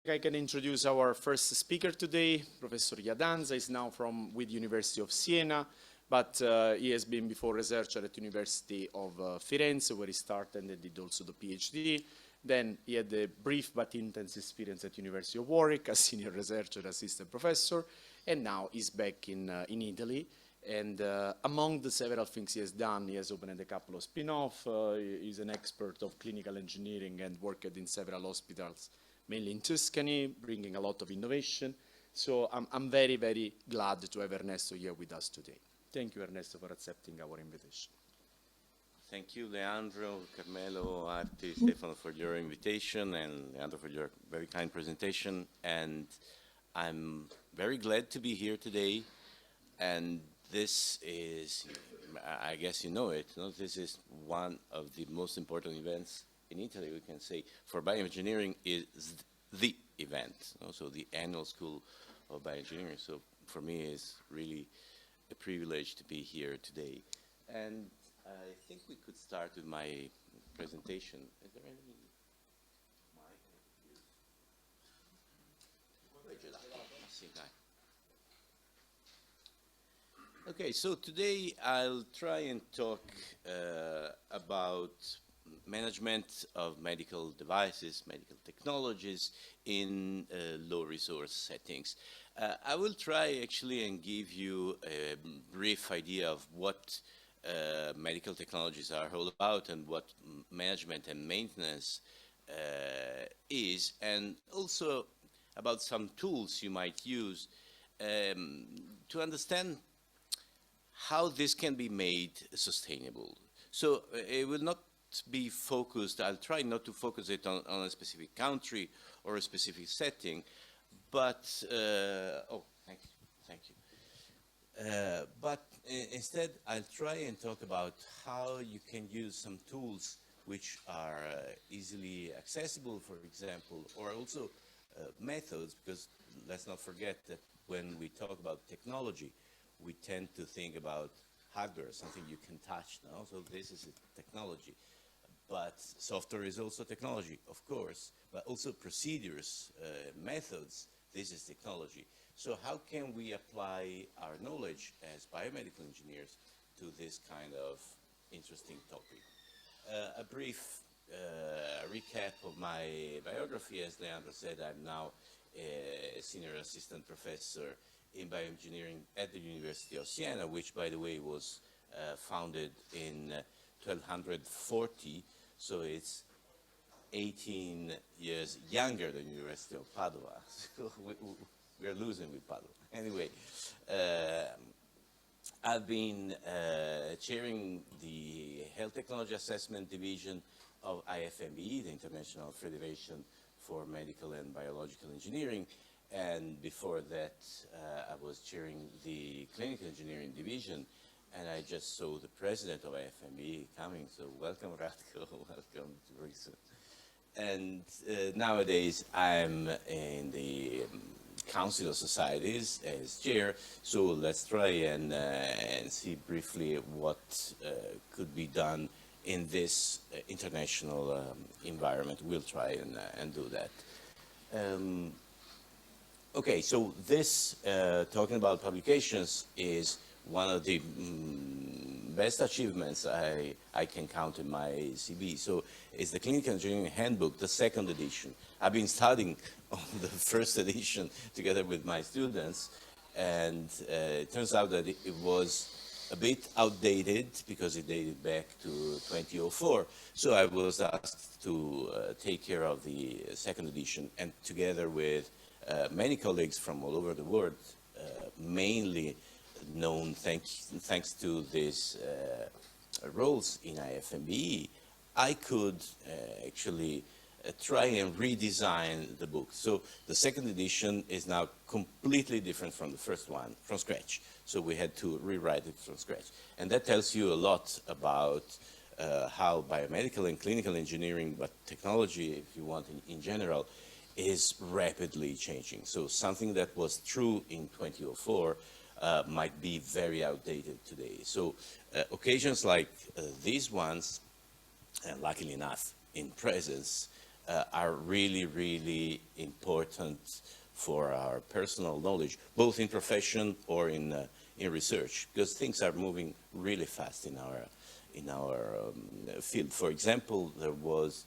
I can introduce our first speaker today. Professor Iadanza is now with University of Siena, but he has been before researcher at University of Firenze, where he started and did also the PhD. Then he had a brief but intense experience at University of Warwick as senior researcher, assistant professor, and now he's back in Italy. And among the several things he has done, he has opened a couple of spin-off. He's an expert of clinical engineering and worked in several hospitals, mainly in Tuscany, bringing a lot of innovation. So I'm very, very glad to have Ernesto here with us today. Thank you, Ernesto, for accepting our invitation. Thank you, Leandro, Carmelo, Arti, Stefano, for your invitation, and Leandro for your very kind presentation. And I'm very glad to be here today. And this is, I guess you know it, this is one of the most important events in Italy, we can say, for bioengineering is the event. So the annual School of Bioengineering. So for me, it's really a privilege to be here today. And I think we could start with my presentation. Is there any mic? Okay, so today I'll try and talk about management of medical devices, medical technologies in low resource settings. I will try actually and give you a brief idea of what medical technologies are all about and what management and maintenance is, and also about some tools you might use to understand how this can be made sustainable. So it will not be focused, I'll try not to focus it on a specific country or a specific setting, but, oh, thank you. But instead, I'll try and talk about how you can use some tools which are easily accessible, for example, or also methods, because let's not forget that when we talk about technology, we tend to think about hardware, something you can touch now, so this is a technology. But software is also technology, of course, but also procedures, methods, this is technology. So how can we apply our knowledge as biomedical engineers to this kind of interesting topic? A brief recap of my biography. As Leandro said, I'm now a senior assistant professor in bioengineering at the University of Siena, which, by the way, was founded in 1240, so it's 18 years younger than the University of Padua. So we're losing with Padua. Anyway, I've been chairing the Health Technology Assessment Division of IFMBE, the International Federation for Medical and Biological Engineering, and before that I was chairing the Clinical Engineering Division, and I just saw the president of IFMBE coming, so welcome Ratko, welcome to Riesen. And nowadays I'm in the Council of Societies as chair, so let's try and see briefly what could be done in this international environment. We'll try and do that. Okay, so this, talking about publications, is one of the best achievements I can count in my CV. So it's the Clinical Engineering Handbook, the second edition. I've been studying on the first edition together with my students, and it turns out that it was a bit outdated because it dated back to 2004. So I was asked to take care of the second edition, and together with many colleagues from all over the world, mainly known thanks to these roles in IFMBE, I could actually try and redesign the book. So the second edition is now completely different from the first one, from scratch. So we had to rewrite it from scratch. And that tells you a lot about how biomedical and clinical engineering, but technology, if you want, in general, is rapidly changing. So something that was true in 2004 might be very outdated today. So occasions like these ones, luckily enough, in presence, are really, really important for our personal knowledge, both in profession or in research, because things are moving really fast in our field. For example, there was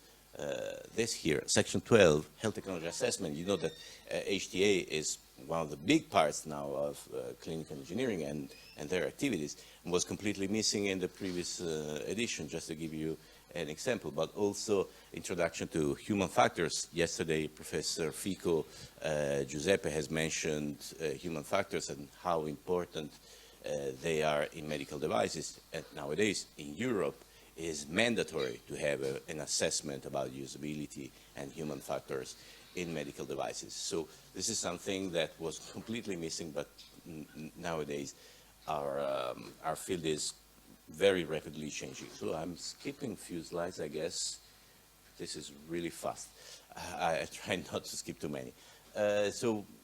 this here, Section 12, Health Technology Assessment. You know that HTA is one of the big parts now of clinical engineering and their activities, and was completely missing in the previous edition, just to give you an example, but also introduction to human factors. Yesterday, Professor Fico Giuseppe has mentioned human factors and how important they are in medical devices. And nowadays, in Europe, it is mandatory to have an assessment about usability and human factors in medical devices. So this is something that was completely missing, but nowadays our field is very rapidly changing. So I'm skipping a few slides, I guess. This is really fast. I try not to skip too many.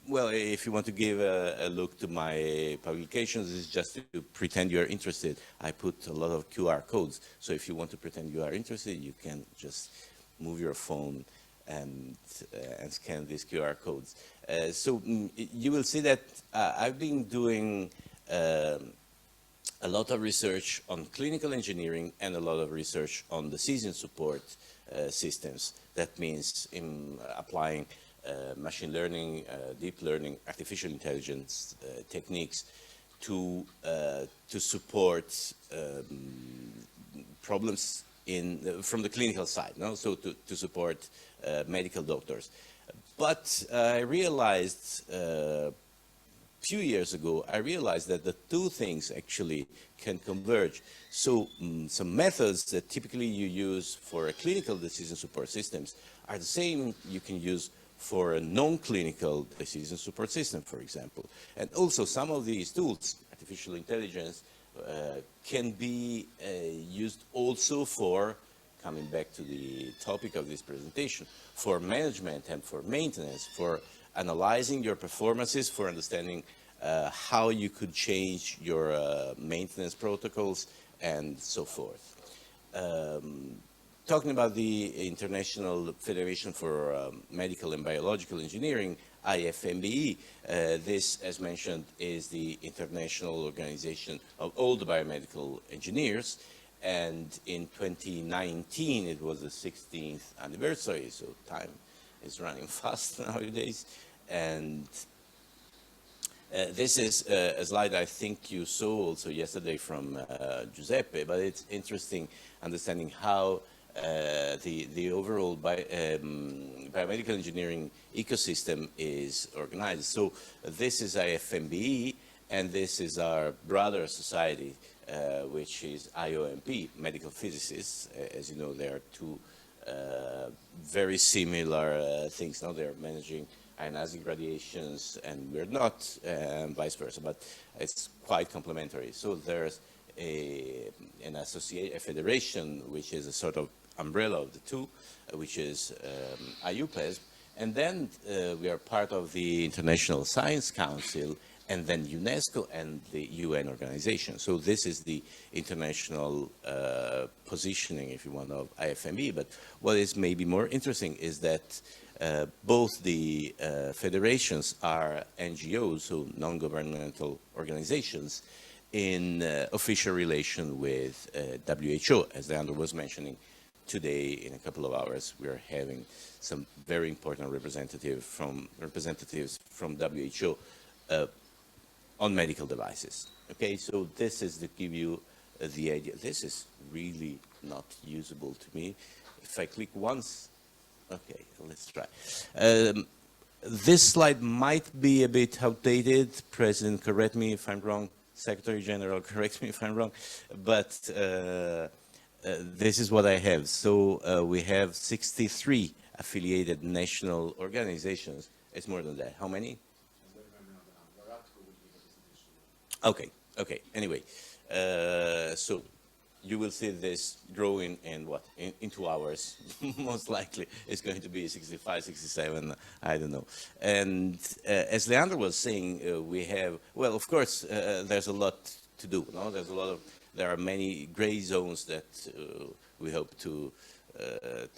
Well, if you want to give a look to my publications, it's just to pretend you're interested. I put a lot of QR codes. So if you want to pretend you are interested, you can just move your phone and scan these QR codes. You will see that I've been doing a lot of research on clinical engineering and a lot of research on decision support systems. That means in applying machine learning, deep learning, artificial intelligence techniques to support problems from the clinical side, no? So to support medical doctors. But I realized few years ago, I realized that the two things actually can converge. So some methods that typically you use for a clinical decision support systems are the same you can use for a non-clinical decision support system, for example. And also some of these tools, artificial intelligence, can be used also for, coming back to the topic of this presentation, for management and for maintenance, for analyzing your performances, for understanding how you could change your maintenance protocols and so forth. Talking about the International Federation for Medical and Biological Engineering, IFMBE, this, as mentioned, is the international organization of all the biomedical engineers. And in 2019, it was the 16th anniversary, so time is running fast nowadays. And this is a slide I think you saw also yesterday from Giuseppe, but it's interesting understanding how the overall biomedical engineering ecosystem is organized. So this is IFMBE, and this is our brother society, which is IOMP, Medical Physicists. As you know, there are two very similar things. Now they're managing ionizing radiations, and we're not, and vice versa, but it's quite complementary. So there's a federation, which is a sort of umbrella of the two, which is IUPES, and then we are part of the International Science Council, and then UNESCO and the UN organization. So this is the international positioning, if you want, of IFME. But what is maybe more interesting is that both the federations are NGOs, so non-governmental organizations, in official relation with WHO. As Leandro was mentioning, today, in a couple of hours, we are having some very important representatives from WHO on medical devices. Okay, so this is to give you the idea. This is really not usable to me. If I click once, okay, let's try. This slide might be a bit outdated. President, correct me if I'm wrong. Secretary General, correct me if I'm wrong. But this is what I have. So we have 63 affiliated national organizations. It's more than that. How many? Okay, okay. Anyway, so you will see this growing in what? In 2 hours, most likely. It's going to be 65, 67, I don't know. And as Leandro was saying, we have, well, of course, there's a lot to do. No? There are many gray zones that we hope to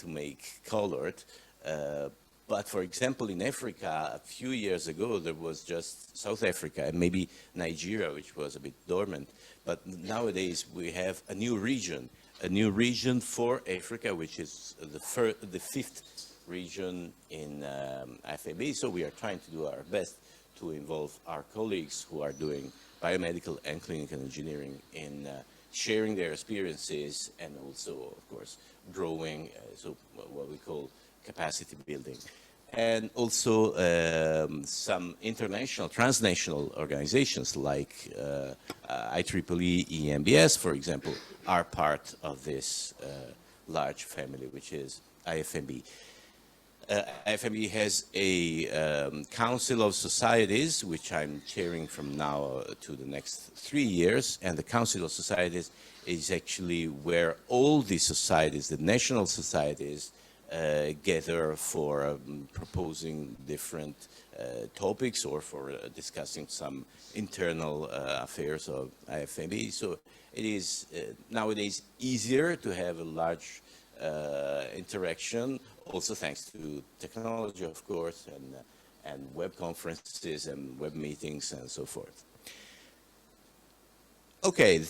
make colored. But for example, in Africa, a few years ago, there was just South Africa and maybe Nigeria, which was a bit dormant. But nowadays, we have a new region for Africa, which is the fifth region in IFMBE. So we are trying to do our best to involve our colleagues who are doing biomedical and clinical engineering in sharing their experiences and also, of course, growing, so what we call capacity building. And also some international, transnational organizations like IEEE EAMBES, for example, are part of this large family, which is IFMBE. IFMBE has a Council of Societies, which I'm chairing from now to the next 3 years. And the Council of Societies is actually where all the societies, the national societies, gather for proposing different topics or for discussing some internal affairs of IFMBE. So it is nowadays easier to have a large interaction, also thanks to technology, of course, and web conferences and web meetings and so forth. Okay,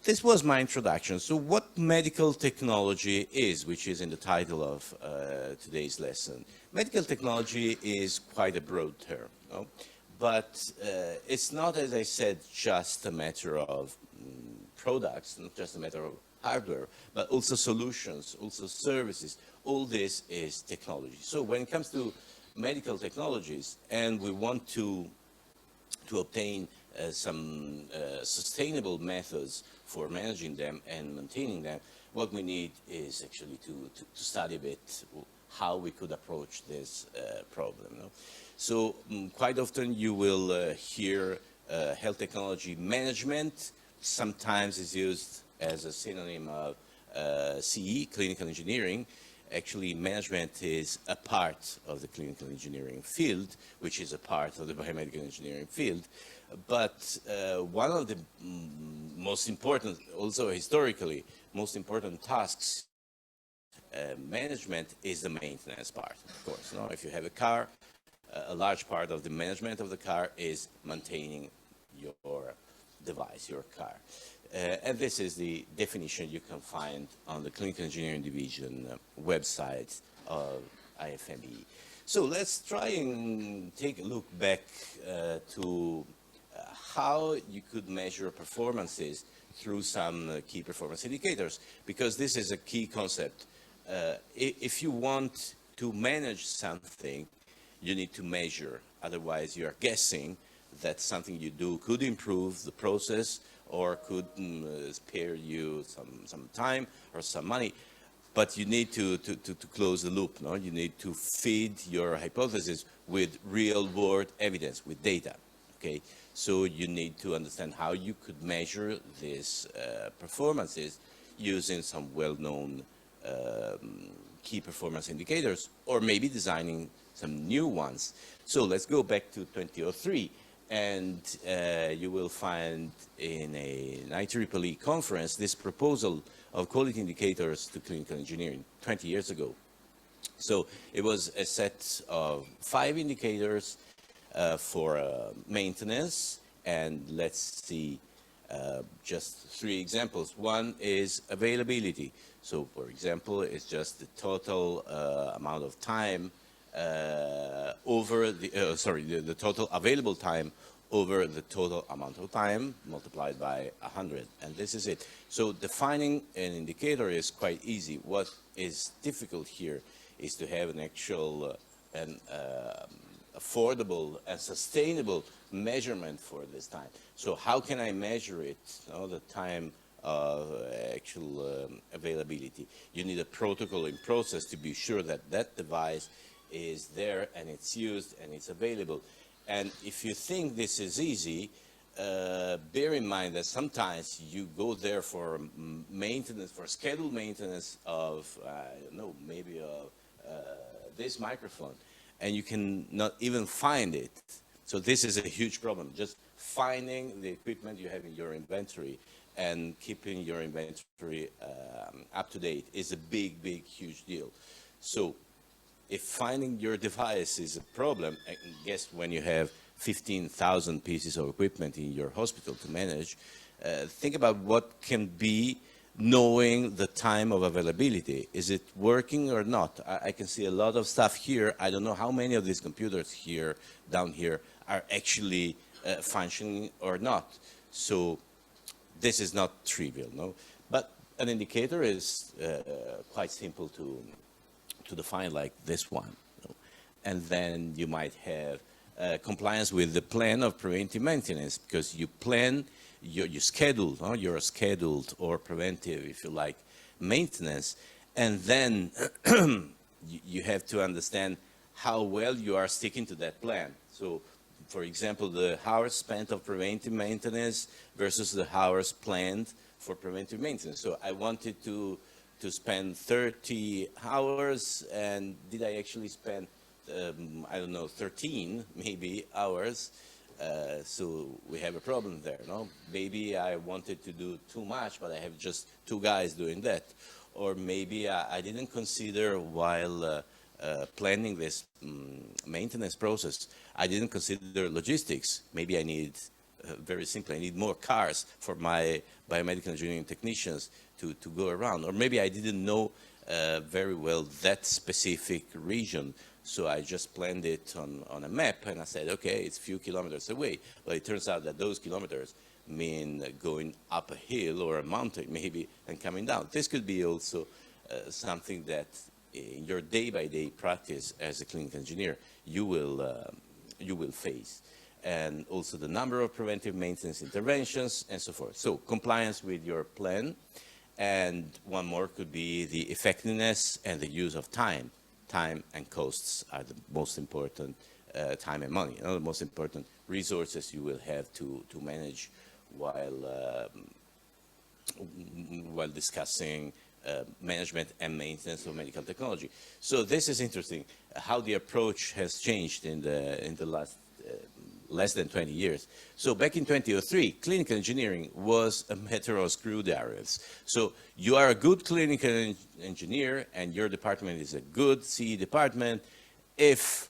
this was my introduction. So what medical technology is, which is in the title of today's lesson. Medical technology is quite a broad term, no? But it's not, as I said, just a matter of products, not just a matter of hardware, but also solutions, also services. All this is technology. So when it comes to medical technologies, and we want to obtain some sustainable methods for managing them and maintaining them, what we need is actually to study a bit how we could approach this problem. No? So quite often you will hear health technology management. Sometimes it's used as a synonym of CE, clinical engineering. Actually, management is a part of the clinical engineering field, which is a part of the biomedical engineering field. But one of the most important, also historically, most important tasks management is the maintenance part, of course. No? If you have a car, a large part of the management of the car is maintaining your device, your car. And this is the definition you can find on the Clinical Engineering Division website of IFMBE. So let's try and take a look back to how you could measure performances through some key performance indicators, because this is a key concept. If you want to manage something, you need to measure. Otherwise, you are guessing that something you do could improve the process or could spare you some time or some money. But you need to close the loop. No? You need to feed your hypothesis with real-world evidence, with data. Okay? So you need to understand how you could measure these performances using some well-known key performance indicators, or maybe designing some new ones. So let's go back to 2003, and you will find in an IEEE conference this proposal of quality indicators to clinical engineering 20 years ago. So it was a set of 5 indicators for maintenance, and let's see just 3 examples. One is availability. So, for example, it's just the total amount of time over the total available time over the total amount of time multiplied by 100, and this is it. So defining an indicator is quite easy. What is difficult here is to have an actual affordable and sustainable measurement for this time. So how can I measure it, the time of actual availability? You need a protocol in process to be sure that that device is there and it's used and it's available. And if you think this is easy, bear in mind that sometimes you go there for maintenance, for scheduled maintenance of, I don't know, maybe of this microphone, and you can not even find it. So this is a huge problem. Just finding the equipment you have in your inventory and keeping your inventory up to date is a big, huge deal. So if finding your device is a problem, I guess when you have 15,000 pieces of equipment in your hospital to manage, think about what can be knowing the time of availability. Is it working or not? I can see a lot of stuff here. I don't know how many of these computers here, down here, are actually functioning or not. So this is not trivial, no? But an indicator is quite simple to define, like this one. You know? And then you might have compliance with the plan of preventive maintenance, because you plan, you schedule, no? Your scheduled or preventive, if you like, maintenance, and then you have to understand how well you are sticking to that plan. So, for example, the hours spent of preventive maintenance versus the hours planned for preventive maintenance. So I wanted to spend 30 hours, and did I actually spend, I don't know, 13 maybe hours? So we have a problem there, no? Maybe I wanted to do too much, but I have just 2 guys doing that. Or maybe I didn't consider while planning this maintenance process, I didn't consider logistics. Maybe I need, very simply, I need more cars for my biomedical engineering technicians to go around. Or maybe I didn't know very well that specific region, so I just planned it on a map, and I said, okay, it's a few kilometers away. But it turns out that those kilometers mean going up a hill or a mountain, maybe, and coming down. This could be also something that in your day-by-day practice as a clinical engineer, you will face. And also the number of preventive maintenance interventions and so forth. So compliance with your plan. And one more could be the effectiveness and the use of time. Time and costs are the most important, time and money, the most important resources you will have to manage while discussing management and maintenance of medical technology. So this is interesting, how the approach has changed in the last less than 20 years. So back in 2003, clinical engineering was a matter of screwdrivers. So you are a good clinical engineer and your department is a good CE department if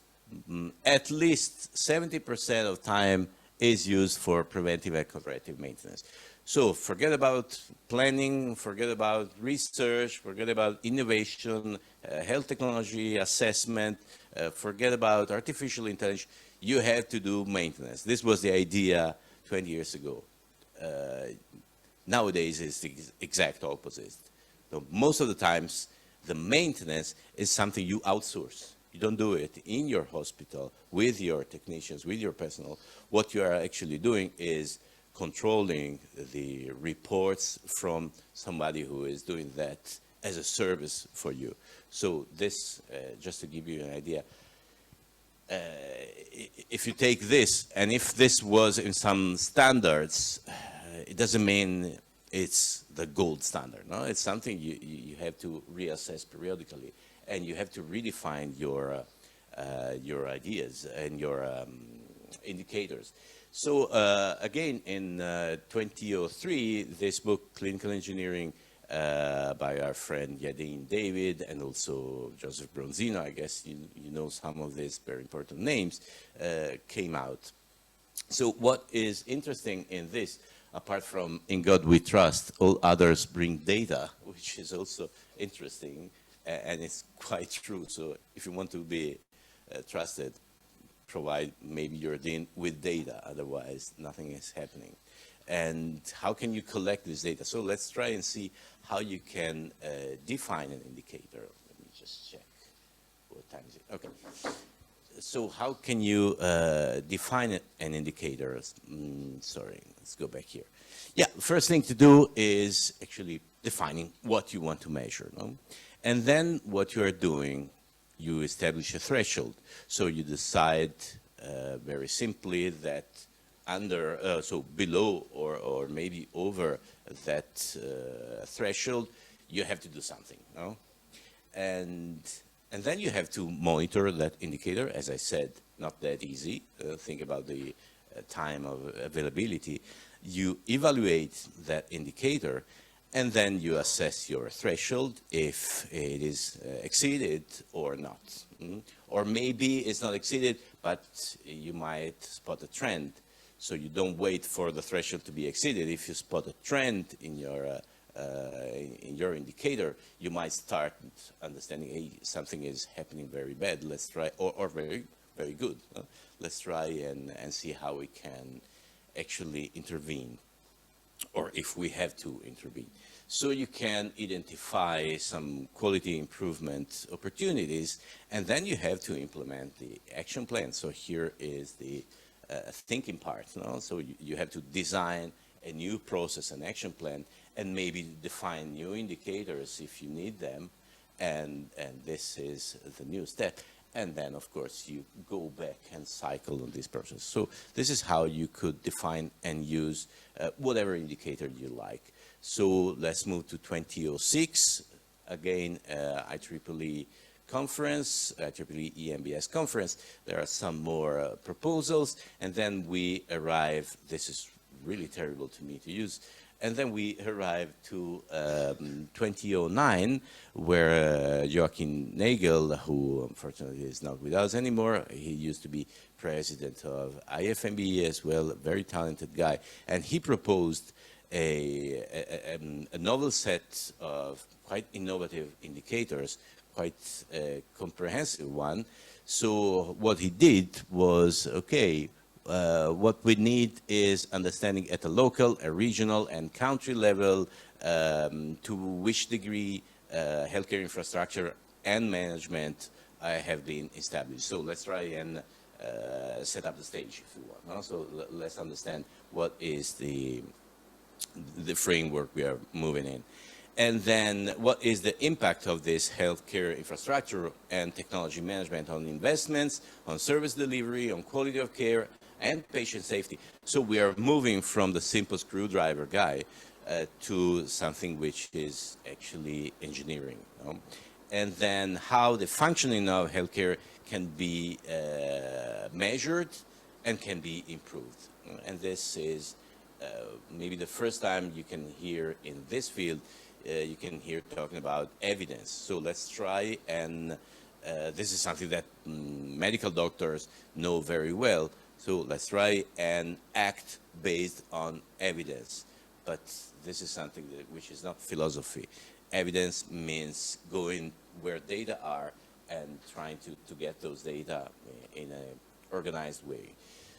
at least 70% of time is used for preventive and corrective maintenance. So forget about planning, forget about research, forget about innovation, health technology, assessment, forget about artificial intelligence. You have to do maintenance. This was the idea 20 years ago. Nowadays, it's the exact opposite. So most of the times, the maintenance is something you outsource. You don't do it in your hospital with your technicians, with your personnel. What you are actually doing is controlling the reports from somebody who is doing that as a service for you. So this, just to give you an idea, if you take this, and if this was in some standards, it doesn't mean it's the gold standard. No, it's something you have to reassess periodically, and you have to redefine your ideas and your indicators. So again, in 2003, this book, Clinical Engineering, by our friend Yadin David and also Joseph Bronzino, I guess you know some of these very important names, came out. So what is interesting in this, apart from in God we trust, all others bring data, which is also interesting, and it's quite true. So if you want to be trusted, provide maybe your DIN with data, otherwise nothing is happening. And how can you collect this data? So let's try and see how you can define an indicator. Let me just check. What time is it? Okay. So how can you define an indicator? Sorry, let's go back here. Yeah, first thing to do is actually defining what you want to measure. No? And then what you are doing, you establish a threshold. So you decide very simply that under, so below or maybe over that threshold, you have to do something, no? And then you have to monitor that indicator, as I said, not that easy. Think about the time of availability. You evaluate that indicator, and then you assess your threshold if it is exceeded or not. Or maybe it's not exceeded, but you might spot a trend. So you don't wait for the threshold to be exceeded. If you spot a trend in your indicator, you might start understanding, hey, something is happening very bad. Let's try, or very, very good. Let's try and see how we can actually intervene, or if we have to intervene. So you can identify some quality improvement opportunities, and then you have to implement the action plan. So here is the thinking part. So you have to design a new process and action plan, and maybe define new indicators if you need them, and this is the new step. And then, of course, you go back and cycle on this process. So this is how you could define and use whatever indicator you like. So let's move to 2006. Again, IEEE conference, IEEE EAMBES conference. There are some more proposals. And then we arrive, this is really terrible to me to use, and then we arrive to 2009, where Joachim Nagel, who unfortunately is not with us anymore, he used to be president of IFMBE as well, a very talented guy, and he proposed a novel set of quite innovative indicators, quite a comprehensive one. So what he did was, okay, what we need is understanding at a local, a regional, and country level to which degree healthcare infrastructure and management have been established. So let's try and set up the stage, if you want. So let's understand what is the framework we are moving in. And then what is the impact of this healthcare infrastructure and technology management on investments, on service delivery, on quality of care, and patient safety. So we are moving from the simple screwdriver guy to something which is actually engineering. And then how the functioning of healthcare can be measured and can be improved. And this is maybe the first time you can hear in this field, you can hear talking about evidence. So let's try and this is something that medical doctors know very well. So let's try and act based on evidence. But this is something which is not philosophy. Evidence means going where data are and trying to get those data in an organized way.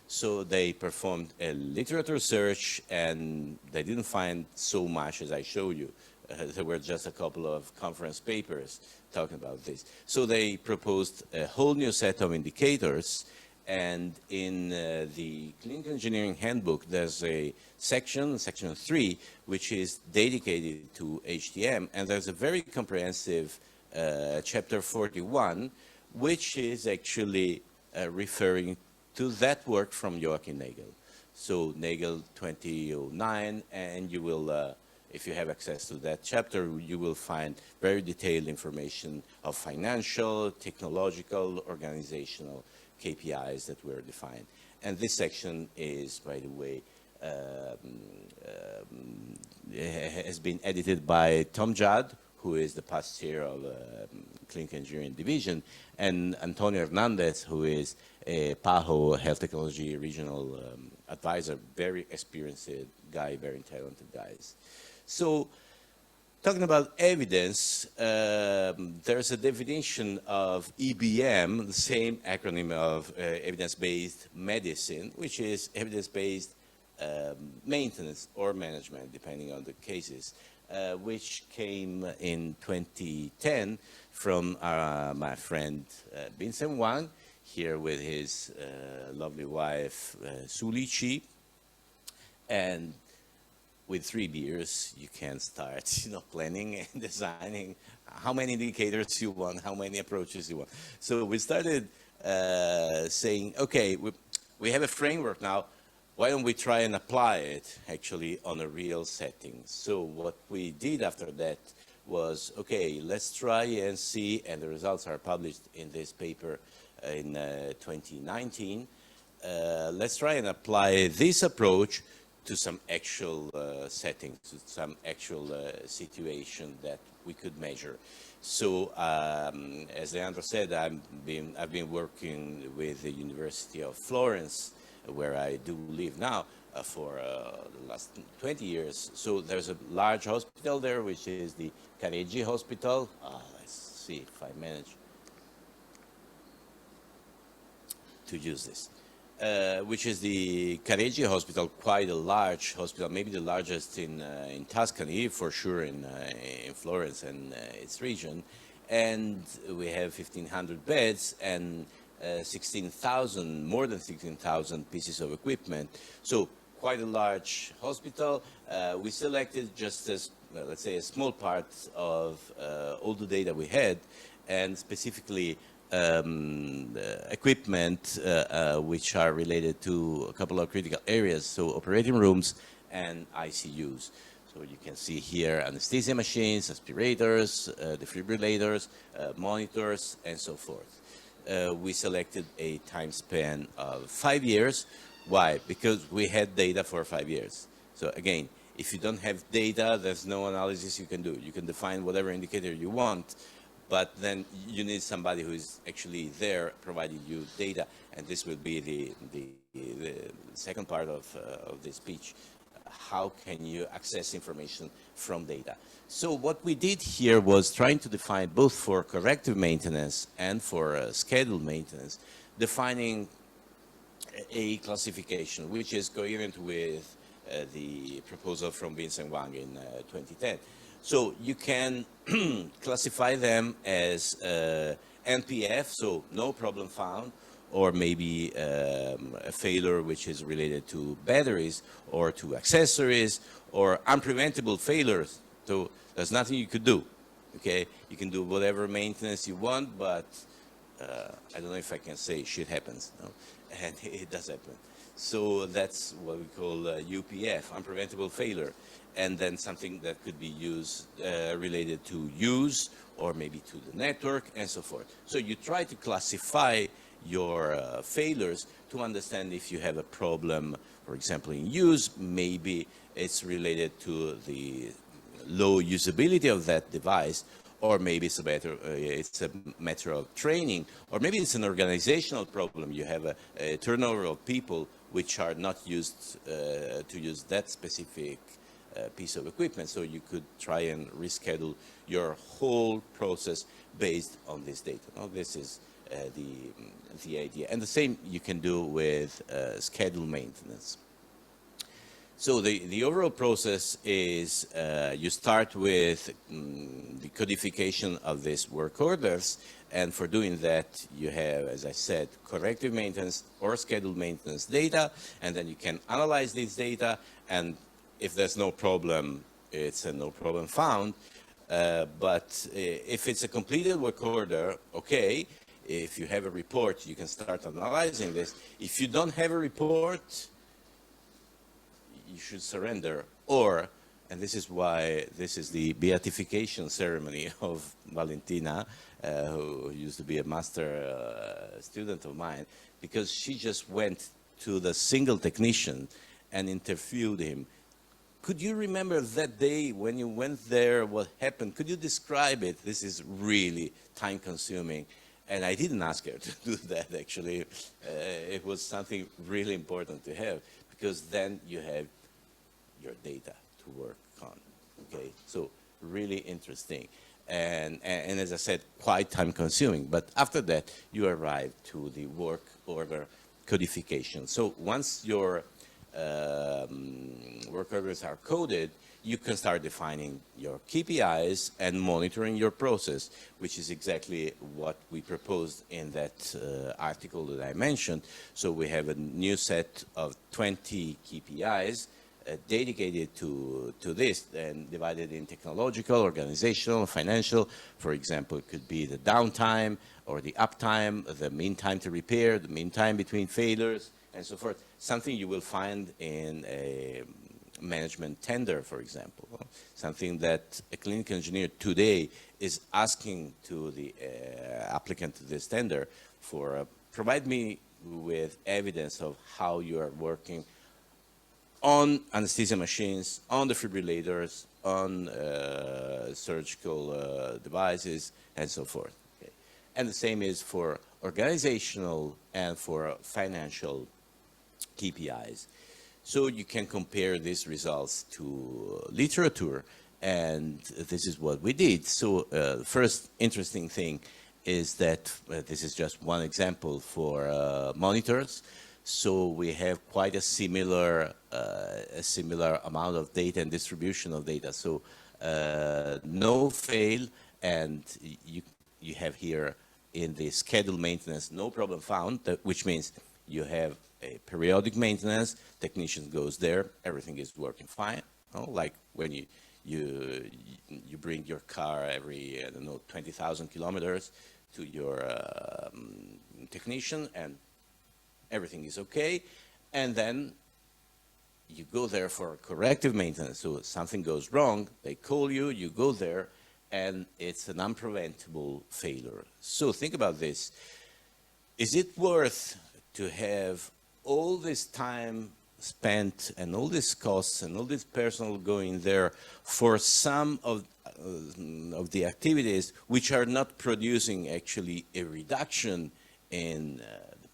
So they performed a literature search, and they didn't find so much as I show you. There were just a couple of conference papers talking about this. So they proposed a whole new set of indicators. And in the Clinical Engineering Handbook, there's a section 3, which is dedicated to HTM. And there's a very comprehensive chapter 41, which is actually referring to that work from Joachim Nagel. So Nagel 2009, and you will, if you have access to that chapter, you will find very detailed information of financial, technological, organizational KPIs that were defined. And this section is, by the way, has been edited by Tom Judd, who is the past chair of Clinical Engineering Division, and Antonio Hernandez, who is a PAHO Health Technology Regional Advisor, very experienced guy, very talented guys. So, talking about evidence, there's a definition of EBM, the same acronym of evidence-based medicine, which is evidence-based maintenance or management, depending on the cases, which came in 2010 from my friend Vincent Wang, here with his lovely wife Su Li Chi, and with 3 beers, you can start, planning and designing how many indicators you want, how many approaches you want. So we started saying, okay, we have a framework now. Why don't we try and apply it actually on a real setting? So what we did after that was, okay, let's try and see, and the results are published in this paper in 2019. Let's try and apply this approach to some actual settings, to some actual situation that we could measure. So, as Leandro said, I've been working with the University of Florence, where I do live now, for the last 20 years. So there's a large hospital there, which is the Careggi Hospital. Let's see if I manage to use this. Which is the Careggi Hospital, quite a large hospital, maybe the largest in Tuscany, for sure in Florence and its region. And we have 1,500 beds and 16,000, more than 16,000 pieces of equipment. So quite a large hospital. We selected just as, let's say, a small part of all the data we had, and specifically equipment which are related to a couple of critical areas, so operating rooms and ICUs. So you can see here anesthesia machines, aspirators, defibrillators, monitors, and so forth. We selected a time span of 5 years. Why? Because we had data for 5 years. So again, if you don't have data, there's no analysis you can do. You can define whatever indicator you want, but then you need somebody who is actually there providing you data, and this will be the second part of this speech. How can you access information from data? So what we did here was trying to define, both for corrective maintenance and for scheduled maintenance, defining a classification which is coherent with the proposal from Vincent Wang in 2010. So you can classify them as NPF, so no problem found, or maybe a failure which is related to batteries or to accessories, or unpreventable failures. So there's nothing you could do, okay? You can do whatever maintenance you want, but I don't know if I can say shit happens, no? And it does happen. So that's what we call UPF, unpreventable failure. And then something that could be used related to use, or maybe to the network, and so forth. So you try to classify your failures to understand if you have a problem, for example, in use. Maybe it's related to the low usability of that device, or maybe it's a matter of training, or maybe it's an organizational problem. You have a turnover of people which are not used to use that specific piece of equipment. So you could try and reschedule your whole process based on this data. Now, this is the idea. And the same you can do with scheduled maintenance. So the overall process is you start with the codification of these work orders, and for doing that you have, as I said, corrective maintenance or scheduled maintenance data, and then you can analyze these data, and if there's no problem, it's a no problem found. But if it's a completed work order, okay, if you have a report, you can start analyzing this. If you don't have a report, you should surrender, or, and this is why this is the beatification ceremony of Valentina, who used to be a master student of mine, because she just went to the single technician and interviewed him. Could you remember that day when you went there, what happened? Could you describe it? This is really time-consuming. And I didn't ask her to do that, actually. It was something really important to have, because then you have your data to work on, okay? So really interesting. And as I said, quite time-consuming. But after that, you arrive to the work order codification. So once your work orders are coded, you can start defining your KPIs and monitoring your process, which is exactly what we proposed in that article that I mentioned. So we have a new set of 20 KPIs dedicated to this, and divided in technological, organizational, financial. For example, it could be the downtime or the uptime, the mean time to repair, the mean time between failures, and so forth. Something you will find in a management tender, for example. Something that a clinical engineer today is asking to the applicant to this tender for, provide me with evidence of how you are working on anesthesia machines, on defibrillators, on surgical devices, and so forth. Okay. And the same is for organizational and for financial KPIs. So you can compare these results to literature, and this is what we did. So the first interesting thing is that this is just one example for monitors. So we have quite a similar amount of data and distribution of data. So no fail, and you have here in the scheduled maintenance, no problem found, which means you have a periodic maintenance, technician goes there, everything is working fine. Like when you bring your car every, I don't know, 20,000 kilometers to your technician, and everything is okay, and then you go there for corrective maintenance. So something goes wrong, they call you, you go there, and it's an unpreventable failure. So think about this. Is it worth to have all this time spent and all these costs and all this personnel going there for some of the activities which are not producing actually a reduction in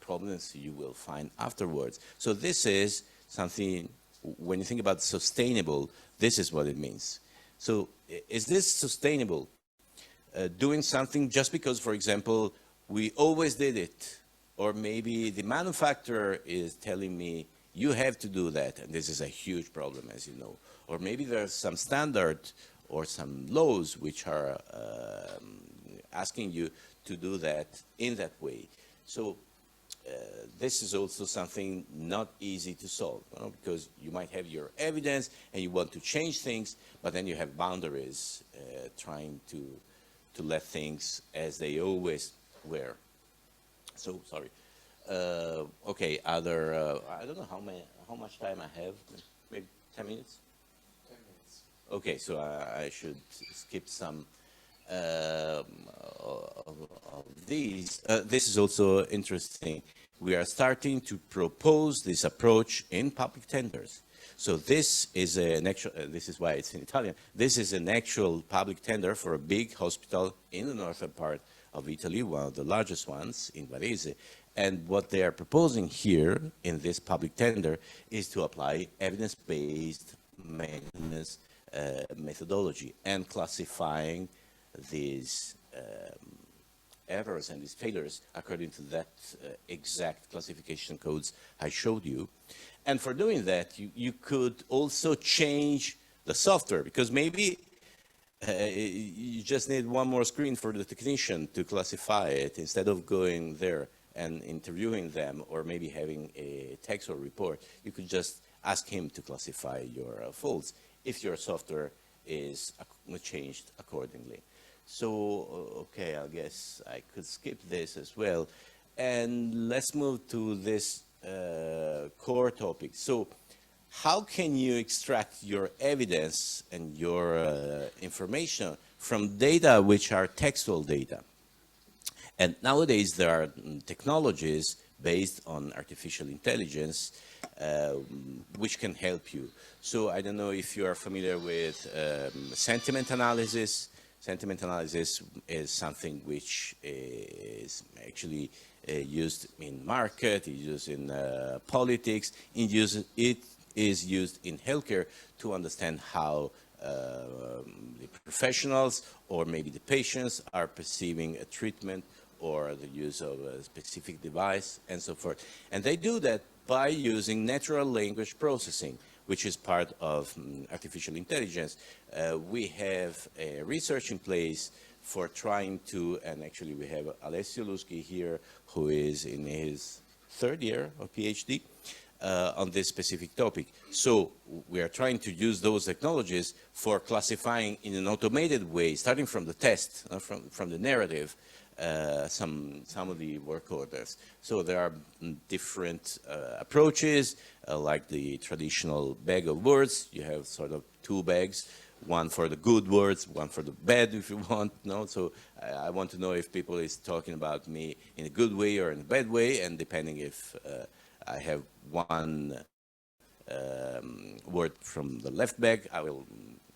problems you will find afterwards? So this is something, when you think about sustainable, this is what it means. So is this sustainable? Doing something just because, for example, we always did it, or maybe the manufacturer is telling me you have to do that, and this is a huge problem, as you know. Or maybe there's some standard or some laws which are asking you to do that in that way. So this is also something not easy to solve, because you might have your evidence and you want to change things, but then you have boundaries trying to let things as they always were. So, sorry. Okay, other, I don't know how much time I have, maybe 10 minutes? 10 minutes. Okay, so I should skip some of these. This is also interesting. We are starting to propose this approach in public tenders. So this is an actual, this is why it's in Italian, this is an actual public tender for a big hospital in the northern part of Italy, one of the largest ones in Varese. And what they are proposing here in this public tender is to apply evidence-based maintenance methodology and classifying these errors and these failures according to that exact classification codes I showed you. And for doing that, you could also change the software, because maybe you just need one more screen for the technician to classify it instead of going there and interviewing them, or maybe having a text or report. You could just ask him to classify your faults if your software is changed accordingly. So, okay, I guess I could skip this as well. And let's move to this core topic. So, how can you extract your evidence and your information from data which are textual data? And nowadays there are technologies based on artificial intelligence which can help you. So I don't know if you are familiar with sentiment analysis. Sentiment analysis is something which is actually used in market, it's used in politics, it is used in healthcare to understand how the professionals or maybe the patients are perceiving a treatment or the use of a specific device and so forth. And they do that by using natural language processing, which is part of artificial intelligence. We have a research in place for trying to, and actually we have Alessio Luschi here, who is in his third year of PhD on this specific topic. So we are trying to use those technologies for classifying in an automated way, starting from the test, from the narrative, some of the work orders. So there are different approaches, like the traditional bag of words. You have sort of two bags, one for the good words, one for the bad, if you want. No, so I want to know if people is talking about me in a good way or in a bad way, and depending if I have one word from the left bag, I will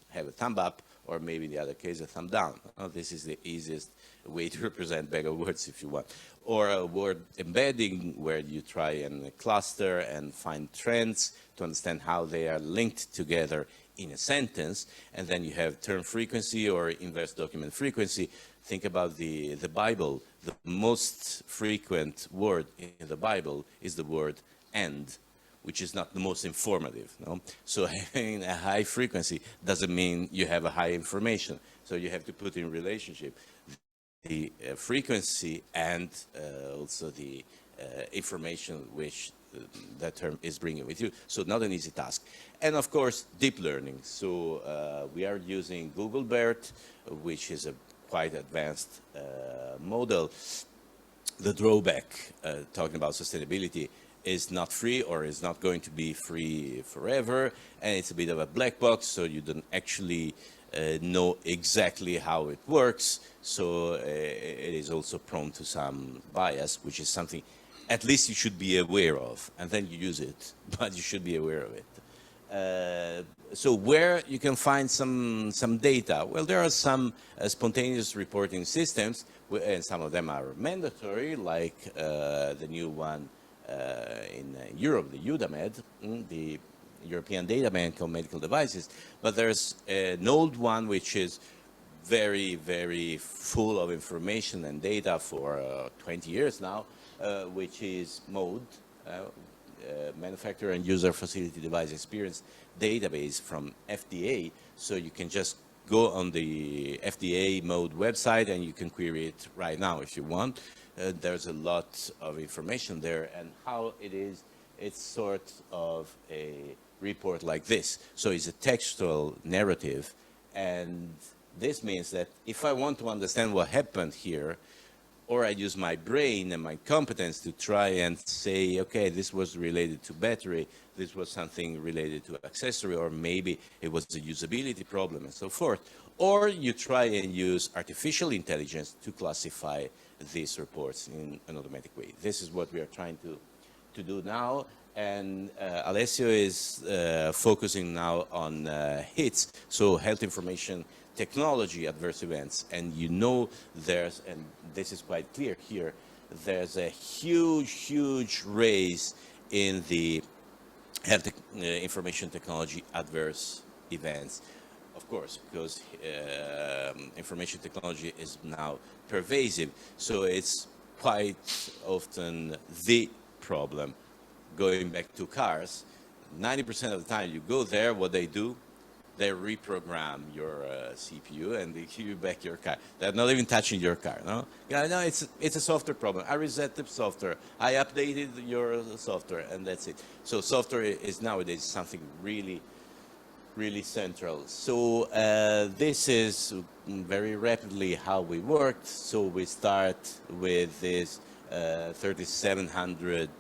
have a thumb up, or maybe in the other case a thumb down. This is the easiest way to represent bag of words if you want. Or a word embedding, where you try and cluster and find trends to understand how they are linked together in a sentence. And then you have term frequency or inverse document frequency. Think about the Bible. The most frequent word in the Bible is the word "and," which is not the most informative. No? So having a high frequency doesn't mean you have a high information. So you have to put in relationship the frequency and also the information which that term is bringing with you. So not an easy task. And of course, deep learning. So we are using Google BERT, which is a quite advanced model. The drawback, talking about sustainability, is not free, or is not going to be free forever, and it's a bit of a black box, so you don't actually know exactly how it works. So it is also prone to some bias, which is something at least you should be aware of, and then you use it, but you should be aware of it. So where you can find some data? Well, there are some spontaneous reporting systems, and some of them are mandatory, like the new one in Europe, the UDAMED, the European Data Bank of Medical Devices. But there's an old one which is very, very full of information and data for 20 years now, which is MODE, Manufacturer and User Facility Device Experience Database from FDA. So you can just go on the FDA MODE website and you can query it right now if you want. There's a lot of information there, and how it is, it's sort of a report like this. So it's a textual narrative, and this means that if I want to understand what happened here, or I use my brain and my competence to try and say, okay, this was related to battery, this was something related to accessory, or maybe it was a usability problem and so forth. Or you try and use artificial intelligence to classify these reports in an automatic way. This is what we are trying to do now. And Alessio is focusing now on HITS, so health information technology adverse events. And you know there's, and this is quite clear here, there's a huge, huge raise in the health information technology adverse events. Of course, because information technology is now pervasive, so it's quite often the problem. Going back to cars, 90% of the time you go there, what they do, they reprogram your CPU and they give you back your car. They're not even touching your car, no? Yeah, no, it's a software problem. I reset the software, I updated your software, and that's it. So software is nowadays something really, really central. So this is very rapidly how we worked. So we start with this 3,700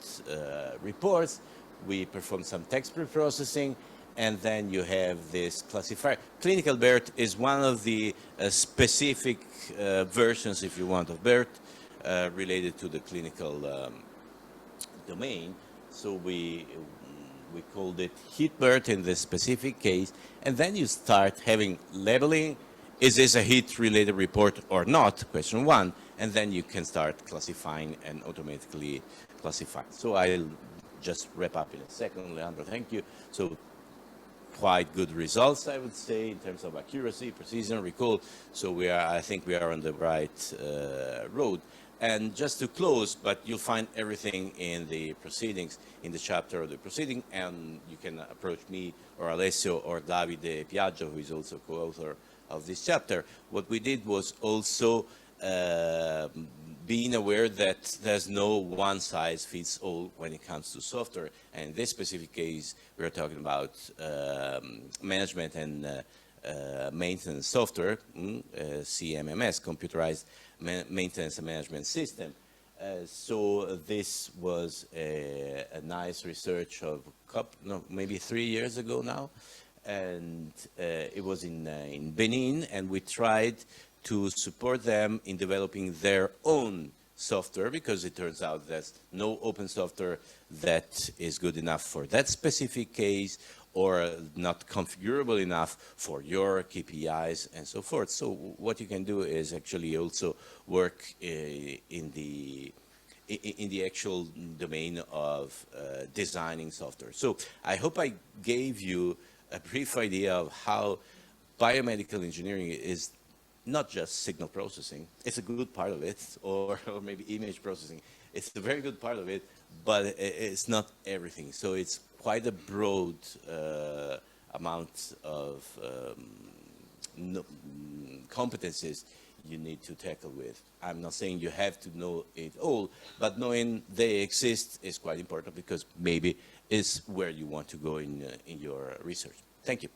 reports. We perform some text pre-processing, and then you have this classifier. Clinical BERT is one of the specific versions, if you want, of BERT related to the clinical domain. So we called it HIT-BERT in this specific case, and then you start having labeling. Is this a HIT-related report or not? Question one, and then you can start classifying and automatically classify. So I'll just wrap up in a second, Leandro, thank you. So quite good results, I would say, in terms of accuracy, precision, recall. So I think we are on the right road. And just to close, but you'll find everything in the proceedings, in the chapter of the proceeding, and you can approach me or Alessio or Davide Piaggio, who is also co-author of this chapter. What we did was also being aware that there's no one-size-fits-all when it comes to software. And in this specific case, we're talking about management and maintenance software, CMMS, computerized maintenance and management system. So this was a nice research of maybe 3 years ago now, and it was in Benin, and we tried to support them in developing their own software, because it turns out there's no open software that is good enough for that specific case or not configurable enough for your KPIs and so forth. So what you can do is actually also work in the actual domain of designing software. So I hope I gave you a brief idea of how biomedical engineering is not just signal processing. It's a good part of it, or maybe image processing. It's a very good part of it, but it's not everything. So it's quite a broad amount of competencies you need to tackle with. I'm not saying you have to know it all, but knowing they exist is quite important, because maybe is where you want to go in your research. Thank you.